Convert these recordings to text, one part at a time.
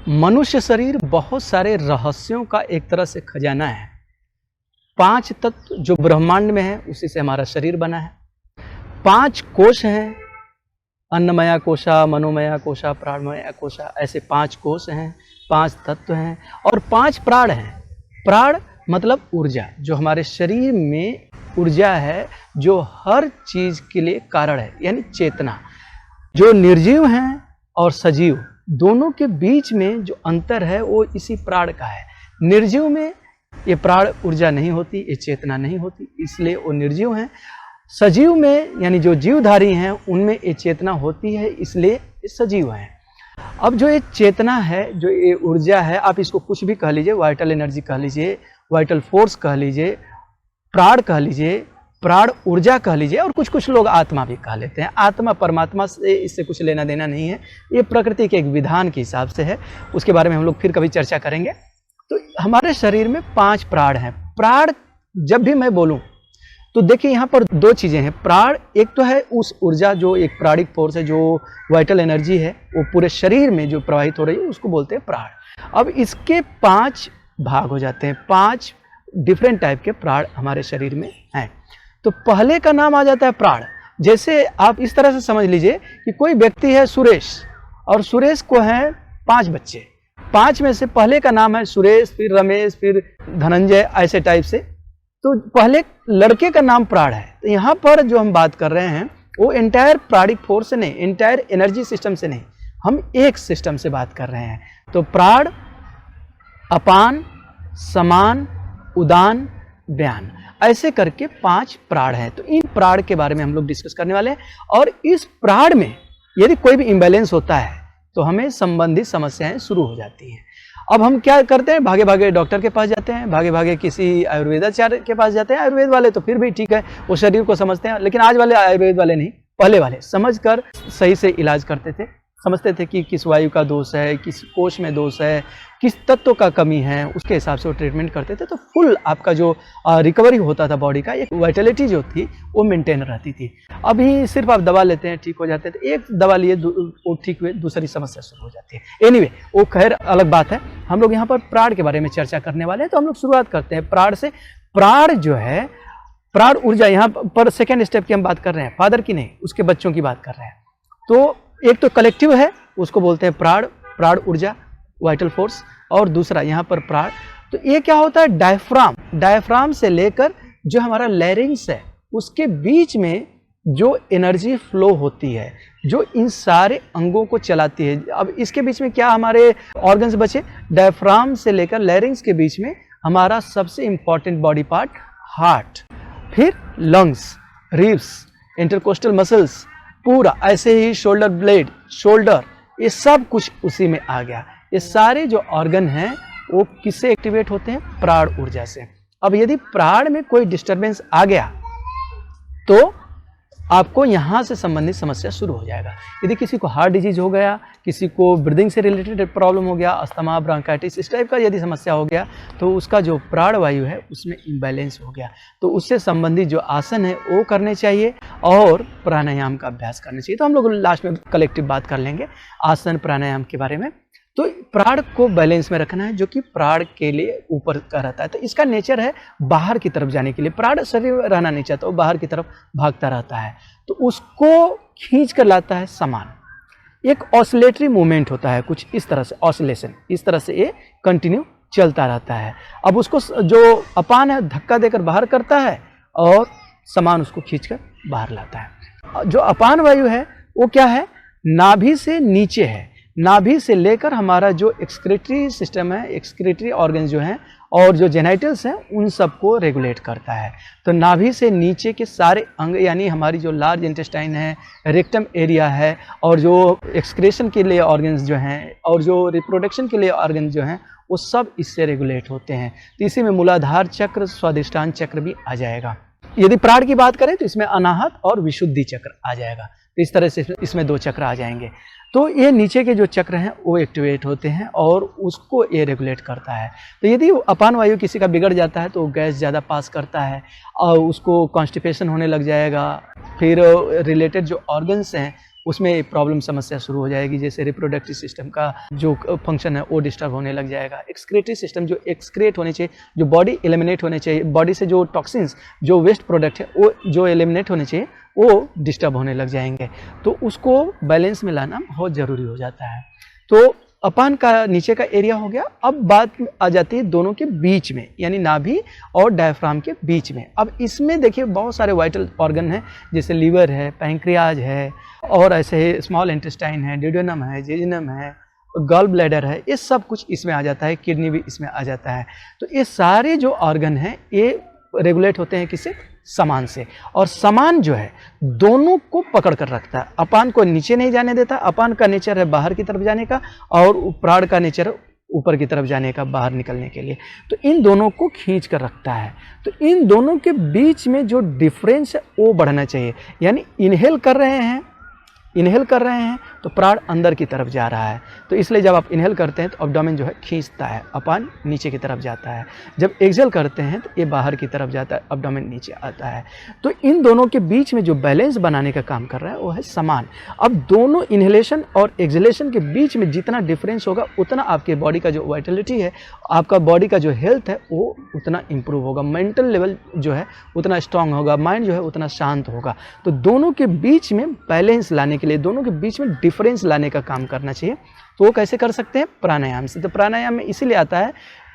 मनुष्य शरीर बहुत सारे रहस्यों का एक तरह से खजाना है। 5 तत्व जो ब्रह्मांड में है उसी से हमारा शरीर बना है। 5 कोश हैं, अन्नमया कोशा, मनोमया कोशा, प्राणमया कोशा, ऐसे 5 कोश हैं, 5 तत्व हैं और 5 प्राण हैं। प्राण मतलब ऊर्जा, जो हमारे शरीर में ऊर्जा है, जो हर चीज के लिए कारण है, यानी चेतना। जो निर्जीव हैं और सजीव दोनों के बीच में जो अंतर है वो इसी प्राण का है। निर्जीव में ये प्राण ऊर्जा नहीं होती, ये चेतना नहीं होती, इसलिए वो निर्जीव हैं। सजीव में यानी जो जीवधारी हैं उनमें ये चेतना होती है, इसलिए ये सजीव हैं। अब जो ये चेतना है, जो ये ऊर्जा है, आप इसको कुछ भी कह लीजिए, वाइटल एनर्जी कह लीजिए, वाइटल फोर्स कह लीजिए, प्राण कह लीजिए, प्राण ऊर्जा कह लीजिए, और कुछ लोग आत्मा भी कह लेते हैं। आत्मा परमात्मा से इससे कुछ लेना देना नहीं है, ये प्रकृति के एक विधान के हिसाब से है। उसके बारे में हम लोग फिर कभी चर्चा करेंगे। तो हमारे शरीर में 5 प्राण हैं। प्राण जब भी मैं बोलूं तो देखिए यहाँ पर 2 चीजें हैं। प्राण एक तो है उस ऊर्जा जो एक प्राणिक फोर्स है, जो वाइटल एनर्जी है, वो पूरे शरीर में जो प्रवाहित हो रही है उसको बोलते हैं प्राण। अब इसके 5 भाग हो जाते हैं, 5 डिफरेंट टाइप के प्राण हमारे शरीर में हैं। तो पहले का नाम आ जाता है प्राण। जैसे आप इस तरह से समझ लीजिए कि कोई व्यक्ति है सुरेश, और सुरेश को हैं 5 बच्चे। 5 में से पहले का नाम है सुरेश, फिर रमेश, फिर धनंजय, ऐसे टाइप से। तो पहले लड़के का नाम प्राण है। तो यहाँ पर जो हम बात कर रहे हैं वो एंटायर प्राणिक फोर्स से नहीं, एंटायर एनर्जी सिस्टम से नहीं, हम एक सिस्टम से बात कर रहे हैं। तो प्राण, अपान, समान, उदान, व्यान, ऐसे करके 5 प्राण हैं। तो इन प्राण के बारे में हम लोग डिस्कस करने वाले हैं। और इस प्राण में यदि कोई भी इम्बैलेंस होता है तो हमें संबंधित समस्याएं शुरू हो जाती हैं। अब हम क्या करते हैं, भागे भागे डॉक्टर के पास जाते हैं, भागे भागे किसी आयुर्वेदाचार्य के पास जाते हैं। आयुर्वेद वाले तो फिर भी ठीक है, वो शरीर को समझते हैं, लेकिन आज वाले आयुर्वेद वाले नहीं, पहले वाले समझकर सही से इलाज करते थे। समझते थे कि किस वायु का दोष है, किस कोश में दोष है, किस तत्व का कमी है, उसके हिसाब से वो ट्रीटमेंट करते थे। तो फुल आपका जो रिकवरी होता था बॉडी का, एक वाइटलिटी जो थी वो मेंटेन रहती थी। अभी सिर्फ आप दवा लेते हैं, ठीक हो जाते थे, एक दवा लिए वो ठीक हुए, दूसरी समस्या शुरू हो जाती है। एनीवे, वो खैर अलग बात है। हम लोग यहाँ पर प्राण के बारे में चर्चा करने वाले हैं। तो हम लोग शुरुआत करते हैं प्राण से। प्राण जो है, प्राण ऊर्जा, यहाँ पर सेकेंड स्टेप की हम बात कर रहे हैं, फादर की नहीं, उसके बच्चों की बात कर रहे हैं। तो एक तो कलेक्टिव है, उसको बोलते हैं प्राण, प्राण ऊर्जा, वाइटल फोर्स, और दूसरा यहाँ पर प्राण। तो ये क्या होता है, डायफ्राम, डायफ्राम से लेकर जो हमारा लैरिंग्स है उसके बीच में जो एनर्जी फ्लो होती है, जो इन सारे अंगों को चलाती है। अब इसके बीच में क्या हमारे ऑर्गन्स बचे, डायफ्राम से लेकर लैरिंग्स के बीच में हमारा सबसे इंपॉर्टेंट बॉडी पार्ट हार्ट, फिर लंग्स, रिब्स, इंटरकोस्टल मसल्स, पूरा ऐसे ही शोल्डर ब्लेड, शोल्डर, ये सब कुछ उसी में आ गया। ये सारे जो ऑर्गन हैं वो किससे एक्टिवेट होते हैं, प्राण ऊर्जा से। अब यदि प्राण में कोई डिस्टरबेंस आ गया तो आपको यहां से संबंधित समस्या शुरू हो जाएगा। यदि किसी को हार्ट डिजीज हो गया, किसी को ब्रीदिंग से रिलेटेड प्रॉब्लम हो गया, अस्थमा, ब्रोंकाइटिस, इस टाइप का यदि समस्या हो गया, तो उसका जो प्राण वायु है उसमें इम्बैलेंस हो गया। तो उससे संबंधित जो आसन है वो करने चाहिए और प्राणायाम का अभ्यास करना चाहिए। तो हम लोग लास्ट में कलेक्टिव बात कर लेंगे आसन प्राणायाम के बारे में। तो प्राण को बैलेंस में रखना है, जो कि प्राण के लिए ऊपर का रहता है। तो इसका नेचर है बाहर की तरफ जाने के लिए। प्राण शरीर में रहना नहीं चाहता, वो बाहर की तरफ भागता रहता है, तो उसको खींच कर लाता है समान। एक ऑसिलेटरी मूवमेंट होता है कुछ इस तरह से, ऑसिलेशन, इस तरह से ये कंटिन्यू चलता रहता है। अब उसको जो अपान है धक्का देकर बाहर करता है और समान उसको खींचकर बाहर लाता है। जो अपान वायु है वो क्या है, नाभि से नीचे है, नाभि से लेकर हमारा जो एक्सक्रीटरी सिस्टम है, एक्सक्रीटरी ऑर्गन जो हैं और जो जेनाइटल्स हैं, उन सबको रेगुलेट करता है। तो नाभि से नीचे के सारे अंग, यानी हमारी जो लार्ज इंटेस्टाइन है, रेक्टम एरिया है, और जो एक्सक्रेशन के लिए ऑर्गन्स जो हैं और जो रिप्रोडक्शन के लिए ऑर्गन जो हैं, वो सब इससे रेगुलेट होते हैं। तो इसी में मूलाधार चक्र, स्वादिष्टान चक्र भी आ जाएगा। यदि प्राण की बात करें तो इसमें अनाहत और विशुद्धि चक्र आ जाएगा। तो इस तरह से इसमें 2 चक्र आ जाएंगे। तो ये नीचे के जो चक्र हैं वो एक्टिवेट होते हैं और उसको ये रेगुलेट करता है। तो यदि अपान वायु किसी का बिगड़ जाता है तो गैस ज़्यादा पास करता है और उसको कॉन्स्टिपेशन होने लग जाएगा। फिर रिलेटेड जो ऑर्गन्स हैं उसमें प्रॉब्लम समस्या शुरू हो जाएगी, जैसे रिप्रोडक्टिव सिस्टम का जो फंक्शन है वो डिस्टर्ब होने लग जाएगा। एक्सक्रेटरी सिस्टम जो एक्सक्रेट होने चाहिए, जो बॉडी एलिमिनेट होने चाहिए, बॉडी से जो टॉक्सिन्स जो वेस्ट प्रोडक्ट है वो जो एलिमिनेट होने चाहिए वो डिस्टर्ब होने लग जाएंगे। तो उसको बैलेंस में लाना बहुत ज़रूरी हो जाता है। तो अपान का नीचे का एरिया हो गया। अब बात आ जाती है दोनों के बीच में, यानी नाभि और डायफ्राम के बीच में। अब इसमें देखिए बहुत सारे वाइटल ऑर्गन हैं, जैसे लीवर है, पैंक्रियाज है, और ऐसे स्मॉल इंटेस्टाइन है, ड्यूडेनम है, जेजिनम है, गॉल ब्लैडर है, ये सब कुछ इसमें आ जाता है, किडनी भी इसमें आ जाता है। तो ये सारे जो ऑर्गन हैं ये रेगुलेट होते हैं किससे? समान से। और समान जो है दोनों को पकड़ कर रखता है, अपान को नीचे नहीं जाने देता। अपान का नेचर है बाहर की तरफ जाने का, और प्राण का नेचर ऊपर की तरफ जाने का, बाहर निकलने के लिए। तो इन दोनों को खींच कर रखता है। तो इन दोनों के बीच में जो डिफरेंस है वो बढ़ना चाहिए, यानी इनहेल कर रहे हैं तो प्राण अंदर की तरफ जा रहा है, तो इसलिए जब आप इनहेल करते हैं तो एब्डोमेन जो है खींचता है, अपान नीचे की तरफ जाता है। जब एक्सहेल करते हैं तो ये बाहर की तरफ जाता है, एब्डोमेन नीचे आता है। तो इन दोनों के बीच में जो बैलेंस बनाने का काम कर रहा है वो है समान। अब दोनों इनहेलेशन और एक्सहेलेशन के बीच में जितना डिफरेंस होगा उतना आपके बॉडी का जो वाइटलिटी है, आपका बॉडी का जो हेल्थ है वो उतना इंप्रूव होगा, मेंटल लेवल जो है उतना स्ट्रांग होगा, माइंड जो है उतना शांत होगा। तो दोनों के बीच में बैलेंस लाने के लिए, दोनों के बीच में डिफरेंस लाने का काम करना चाहिए। तो वो कैसे कर सकते हैं? प्राणायाम से। तो प्राणायाम में इसीलिए आता है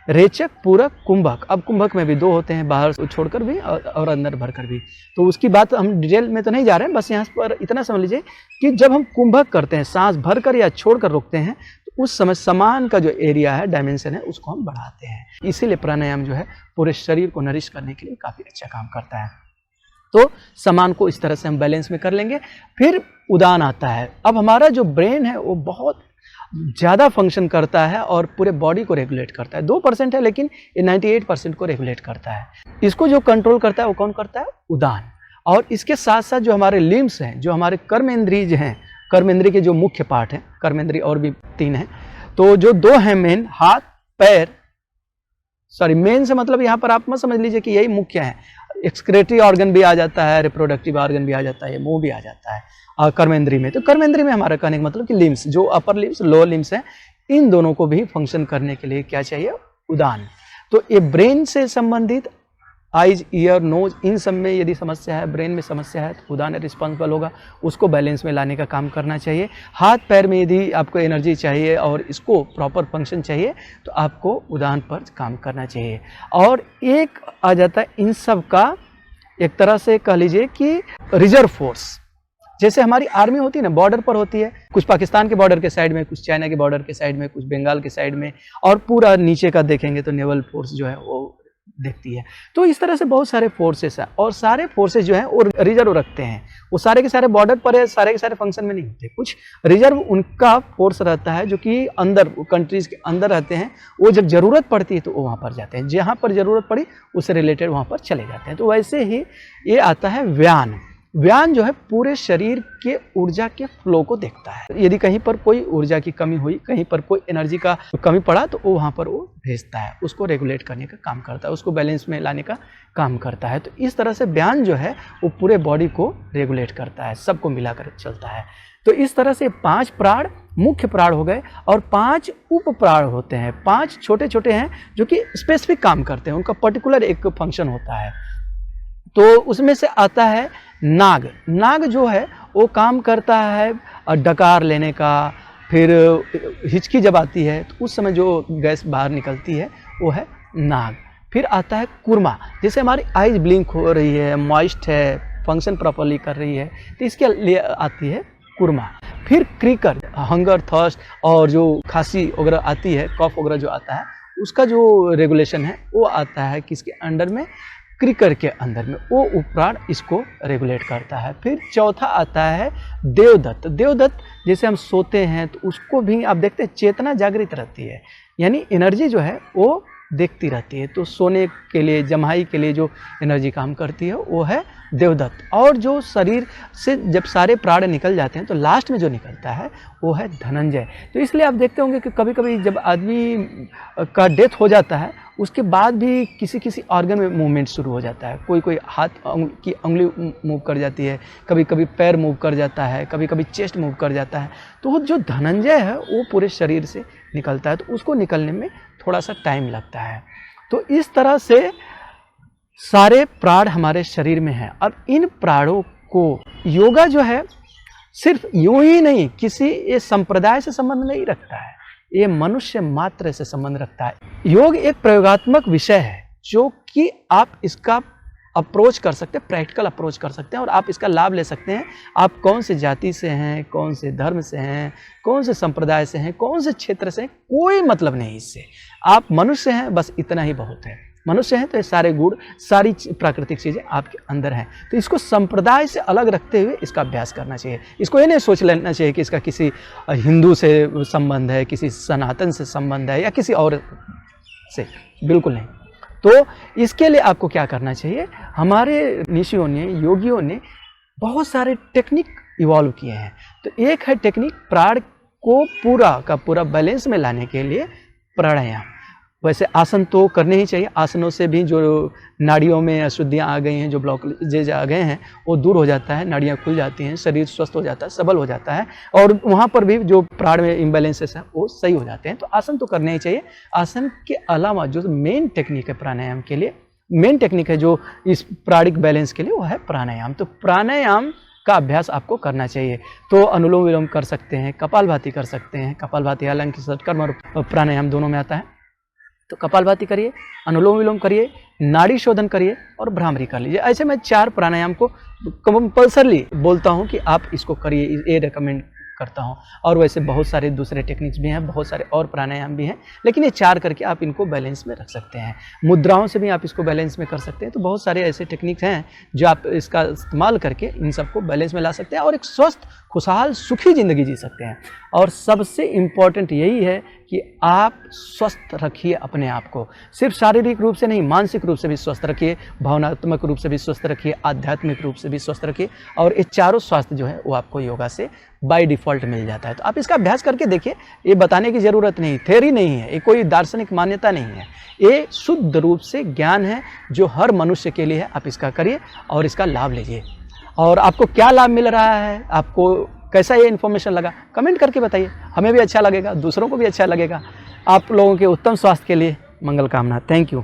रेचक, पूरक, कुंभक। अब कुंभक में भी दो होते हैं, बाहर छोड़कर भी और अंदर भरकर भी। तो उसकी बात हम डिटेल में तो नहीं जा रहे हैं, बस यहाँ पर इतना समझ लीजिए कि जब हम कुंभक करते हैं, सांस भरकर या छोड़कर रोकते हैं, तो उस समय समान का जो एरिया है, डायमेंशन है, उसको हम बढ़ाते हैं। इसीलिए प्राणायाम जो है पूरे शरीर को नरिश करने के लिए काफ़ी अच्छा काम करता है। तो समान को इस तरह से हम बैलेंस में कर लेंगे। फिर उदान आता है। अब हमारा जो ब्रेन है वो बहुत ज़्यादा फंक्शन करता है और पूरे बॉडी को रेगुलेट करता है। 2% है लेकिन ये 98% को रेगुलेट करता है। इसको जो कंट्रोल करता है वो कौन करता है? उदान। और इसके साथ साथ जो हमारे लिम्स हैं, जो हमारे कर्मेंद्रिय हैं, कर्मेंद्रिय के जो मुख्य पार्ट हैं, कर्मेंद्रिय और भी 3 हैं, तो जो 2 हैं मेन, हाथ पैर, मेन से मतलब यहाँ पर आप मत समझ लीजिए कि यही मुख्य है। एक्सक्रेटरी ऑर्गन भी आ जाता है, रिप्रोडक्टिव ऑर्गन भी आ जाता है, मुंह भी आ जाता है और कर्मेंद्रिय में। तो कर्मेंद्रिय में हमारा कहने का मतलब कि लिम्स, जो अपर लिम्स, लोअर लिम्स हैं, इन दोनों को भी फंक्शन करने के लिए क्या चाहिए? उदान। तो ये ब्रेन से संबंधित आइज, ईयर, नोज, इन सब में यदि समस्या है, ब्रेन में समस्या है, तो उदान रिस्पॉन्सिबल होगा, उसको बैलेंस में लाने का काम करना चाहिए। हाथ पैर में यदि आपको एनर्जी चाहिए और इसको प्रॉपर फंक्शन चाहिए तो आपको उदान पर काम करना चाहिए। और एक आ जाता है इन सब का, एक तरह से कह लीजिए कि रिजर्व फोर्स। जैसे हमारी आर्मी होती है ना, बॉर्डर पर होती है, कुछ पाकिस्तान के बॉर्डर के साइड में, कुछ चाइना के बॉर्डर के साइड में, कुछ बंगाल के साइड में, और पूरा नीचे का देखेंगे तो नेवल फोर्स जो है वो देखती है। तो इस तरह से बहुत सारे फोर्सेस हैं, और सारे फोर्सेस जो हैं वो रिजर्व रखते हैं। वो सारे के सारे बॉर्डर पर है, सारे के सारे फंक्शन में नहीं होते। कुछ रिजर्व उनका फोर्स रहता है जो कि अंदर, कंट्रीज के अंदर रहते हैं। वो जब जरूरत पड़ती है तो वो वहाँ पर जाते हैं, जहाँ पर जरूरत पड़ी उससे रिलेटेड वहाँ पर चले जाते हैं। तो वैसे ही ये आता है व्यान। व्यान जो है पूरे शरीर के ऊर्जा के फ्लो को देखता है। यदि कहीं पर कोई ऊर्जा की कमी हुई, कहीं पर कोई एनर्जी का कमी पड़ा, तो वो वहाँ पर वो भेजता है, उसको रेगुलेट करने का काम करता है, उसको बैलेंस में लाने का काम करता है। तो इस तरह से व्यान जो है वो पूरे बॉडी को रेगुलेट करता है, सबको मिलाकर चलता है। तो इस तरह से 5 प्राण मुख्य प्राण हो गए, और 5 उप प्राण होते हैं। 5 छोटे छोटे हैं जो कि स्पेसिफिक काम करते हैं, उनका पर्टिकुलर एक फंक्शन होता है। तो उसमें से आता है नाग। नाग जो है वो काम करता है डकार लेने का, फिर हिचकी जब आती है तो उस समय जो गैस बाहर निकलती है वो है नाग। फिर आता है कुरमा, जैसे हमारी आइज ब्लिंक हो रही है, मॉइस्ट है, फंक्शन प्रॉपरली कर रही है, तो इसके लिए आती है कुरमा। फिर क्रिकर, हंगर, थर्स्ट और जो खांसी वगैरह आती है, कफ वगैरह जो आता है, उसका जो रेगुलेशन है वो आता है किसके अंडर में? क्रिकर के अंदर में। वो उपप्राण इसको रेगुलेट करता है। फिर चौथा आता है देवदत्त। देवदत्त जैसे हम सोते हैं तो उसको भी आप देखते हैं चेतना जागृत रहती है, यानी एनर्जी जो है वो देखती रहती है। तो सोने के लिए, जम्हाई के लिए जो एनर्जी काम करती है वो है देवदत्त। और जो शरीर से जब सारे प्राण निकल जाते हैं तो लास्ट में जो निकलता है वो है धनंजय। तो इसलिए आप देखते होंगे कि कभी कभी जब आदमी का डेथ हो जाता है, उसके बाद भी किसी किसी ऑर्गन में मूवमेंट शुरू हो जाता है। कोई कोई हाथ की उंगली मूव कर जाती है, कभी कभी पैर मूव कर जाता है, कभी कभी चेस्ट मूव कर जाता है। तो वो जो धनंजय है वो पूरे शरीर से निकलता है, तो उसको निकलने में थोड़ा सा टाइम लगता है। तो इस तरह से सारे प्राण हमारे शरीर में हैं। अब इन प्राणों को योगा जो है सिर्फ यूं ही नहीं, किसी ये संप्रदाय से संबंध नहीं रखता है, ये मनुष्य मात्र से संबंध रखता है। योग एक प्रयोगात्मक विषय है जो कि आप इसका अप्रोच कर सकते हैं, प्रैक्टिकल अप्रोच कर सकते हैं और आप इसका लाभ ले सकते हैं। आप कौन से जाति से हैं, कौन से धर्म से हैं, कौन से संप्रदाय से हैं, कौन से क्षेत्र से हैं, कोई मतलब नहीं इससे। आप मनुष्य हैं, बस इतना ही बहुत है। मनुष्य हैं तो ये सारे गुण, सारी प्राकृतिक चीज़ें आपके अंदर हैं। तो इसको संप्रदाय से अलग रखते हुए इसका अभ्यास करना चाहिए। इसको ये नहीं सोच लेना चाहिए कि इसका किसी हिंदू से संबंध है, किसी सनातन से संबंध है या किसी और से, बिल्कुल नहीं। तो इसके लिए आपको क्या करना चाहिए, हमारे ऋषियों ने, योगियों ने बहुत सारे टेक्निक इवॉल्व किए हैं। तो एक है टेक्निक प्राण को पूरा का पूरा बैलेंस में लाने के लिए प्राणायाम। वैसे आसन तो करने ही चाहिए, आसनों से भी जो नाड़ियों में अशुद्धियाँ आ गई हैं, जो ब्लॉकेज आ गए हैं, वो दूर हो जाता है, नाड़ियाँ खुल जाती हैं, शरीर स्वस्थ हो जाता है, सबल हो जाता है और वहाँ पर भी जो प्राण में इम्बैलेंसेस हैं वो सही हो जाते हैं। तो आसन तो करने ही चाहिए। आसन के अलावा जो मेन टेक्निक है प्राणायाम के लिए, मेन टेक्निक है जो इस प्राणिक बैलेंस के लिए, वो है प्राणायाम। तो प्राणायाम का अभ्यास आपको करना चाहिए। तो अनुलोम विलोम कर सकते हैं, कपालभाति कर सकते हैं। कपालभाति हालांकि षटकर्म और प्राणायाम दोनों में आता है। तो कपालभाति करिए, अनुलोम विलोम करिए, नाड़ी शोधन करिए और भ्रामरी कर लीजिए। ऐसे मैं 4 प्राणायाम को कंपल्सरली बोलता हूँ कि आप इसको करिए, ये रेकमेंड करता हूँ। और वैसे बहुत सारे दूसरे टेक्निक्स भी हैं, बहुत सारे और प्राणायाम भी हैं, लेकिन ये 4 करके आप इनको बैलेंस में रख सकते हैं। मुद्राओं से भी आप इसको बैलेंस में कर सकते हैं। तो बहुत सारे ऐसे टेक्निक्स हैं जो आप इसका इस्तेमाल करके इन सबको बैलेंस में ला सकते हैं और एक स्वस्थ, खुशहाल, सुखी ज़िंदगी जी सकते हैं। और सबसे इम्पॉर्टेंट यही है कि आप स्वस्थ रखिए अपने आप को, सिर्फ शारीरिक रूप से नहीं, मानसिक रूप से भी स्वस्थ रखिए, भावनात्मक रूप से भी स्वस्थ रखिए, आध्यात्मिक रूप से भी स्वस्थ रखिए। और ये चारों स्वास्थ्य जो है वो आपको योगा से बाय डिफ़ॉल्ट मिल जाता है। तो आप इसका अभ्यास करके देखिए, ये बताने की ज़रूरत नहीं, थ्योरी नहीं है, ये कोई दार्शनिक मान्यता नहीं है, ये शुद्ध रूप से ज्ञान है जो हर मनुष्य के लिए है। आप इसका करिए और इसका लाभ लीजिए। और आपको क्या लाभ मिल रहा है, आपको कैसा ये इन्फॉर्मेशन लगा, कमेंट करके बताइए। हमें भी अच्छा लगेगा, दूसरों को भी अच्छा लगेगा। आप लोगों के उत्तम स्वास्थ्य के लिए मंगल कामना। Thank you.